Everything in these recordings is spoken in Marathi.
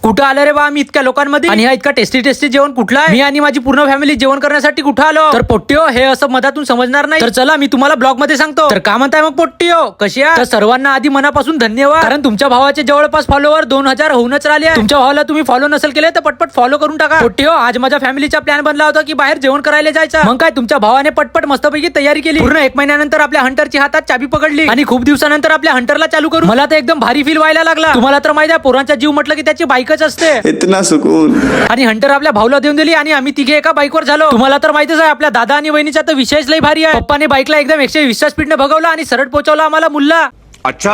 कुठं आलं रे बा आम्ही इतक्या लोकांमध्ये, आणि हा इतका टेस्टी टेस्टी जेवण कुठला आहे? मी आणि माझी पूर्ण फॅमिली जेवण करण्यासाठी कुठं आलो? तर पोट्टिओ हे असं मधातून समजणार नाही, तर चला मी तुम्हाला ब्लॉग मध्ये सांगतो. तर का म्हणताय मग पोट्टिओ, कशी आहे? तर सर्वांना आधी मनापासून धन्यवाद, कारण तुमच्या भावाचे जवळपास फॉलोवर 2000 होऊनच राहिले. तुमच्या भावाला तुम्ही फॉलो नसेल केले तर पटपट फॉलो करून टाका. पोट्टिओ, आज माझ्या फॅमिलीचा प्लॅन बनला होता की बाहेर जेवण करायला जायचं. मग काय तुमच्या भावाने पटपट मस्तपैकी तयारी केली. पूर्ण 1 महिन्यानंतर आपल्या हंटरची हातात चाबी पकडली आणि खूप दिवसानंतर आपल्या हंटरला चालू करू. मला तर एकदम भारी फील व्हायला लागला. तुम्हाला तर माहिती आहे, पोरांचा जीव म्हटलं की त्याची बाईकच असते. इतना सुकून. आणि हंटर आपल्या भाऊला देऊन दिली आणि आम्ही तिघे एका बाईकवर झालो. तुम्हाला तर माहितीच आहे, आपल्या दादा आणि वहिनीचा तर विषयच लई भारी आहे. पप्पाने बाईकला एकदम 120 स्पीडने भगवला आणि सरळ पोहोचवला आम्हाला मुल्ला. अच्छा,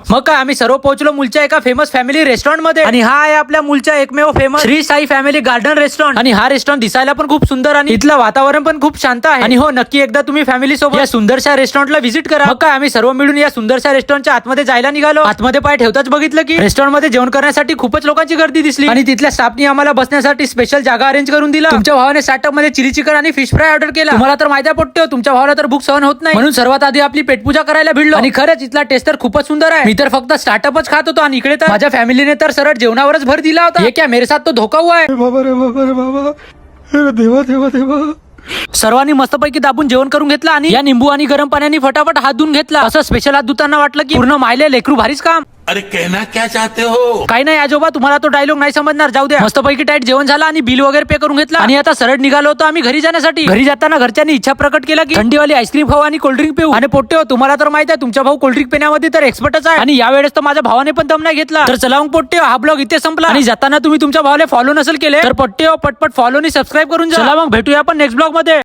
मग काय आम्ही सर्व पोहोचलो मुलच्या एका फेमस फॅमिली रेस्टॉरंट मध्ये, आणि हा आहे आपल्या मुलच्या एकमेव famous Shri Sai family garden restaurant. आणि हा रेस्टॉरंट दिसायला पण खूप सुंदर आणि इथलं वातावरण पण खूप शांत आहे. आणि हो, नक्की एकदा तुम्ही फॅमिली सोबत या सुंदरशा रेस्टॉरंटला व्हिजिट करा. मग काय आम्ही सर्व मिळून या सुंदरशा रेस्टॉरंटच्या आतमध्ये जायला निघालो. आतमध्ये पाय ठेवताच बघितलं की रेस्टॉरंट मध्ये जेवण करण्यासाठी खूपच लोकांची गर्दी दिसली, आणि तिथल्या स्टाफनी आम्हाला बसण्यासाठी स्पेशल जागा अरेंज करून दिला. तुमच्या भावाने स्टार्टअप मध्ये चिली चिकन आणि फिश फ्राय ऑर्डर केला. तुम्हाला तर माहिती पडतो, तुमच्या भावाला तर भूक सहन होत नाही, म्हणून सर्वात आधी आपली पेटपूजा करायला भिडलो. आणि खरंच इथला टेस्ट तर खूपच सुंदर आहे. मी तर फक्त स्टार्टअपच खात होतो, आणि इकडे तर माझ्या फॅमिलीने तर सरळ जेवणावरच भर दिला होता. हे क्या मेरे साथ तो धोका हुआ है. बाबा रे बाबा रे बाबा, अरे देवा देवा देवा. सर्वांनी मस्तपैकी दाबून जेवण करून घेतला, आणि या निंबू आणि गरम पाण्याने फटाफट हात धुवून घेतला. असं स्पेशल हात धुताना वाटलं की पूर्ण मायले लेकरू भारीच काम. अरे कहना क्या चाहते हो? काही नाही आजोबा, तुम्हाला तो डायलॉग नाही समजणार, जाऊ द्या. मस्तपैकी टाईट जेवण झालं आणि बिल वगैरे पे करून घेतला, आणि आता सरळ निघालो होतो आम्ही घरी जाण्यासाठी. घरी जाताना घरच्यांनी इच्छा प्रकट केला की थंडीवाली आईस्क्रीम खाऊ आणि कोल्ड्रिंक पिऊ. आणि पोट्टे, तुम्हाला तर माहिती आहे तुमचा भाऊ कोल्ड्रिंक पिण्यामध्ये तर एक्सपर्टच आहे, आणि यावेळेस तर माझ्या भावाने पण दम नाही घेतला. तर चला मग पोट्टे, हा ब्लॉग इथे संपला. आणि जाताना तुम्ही तुमच्या भावाला फॉलो नसेल केले तर पोट्टे पटपट फॉलो आणि सबस्क्राईब करून जा. चला मग भेटूया आपण नेक्स्ट ब्लॉग मध्ये.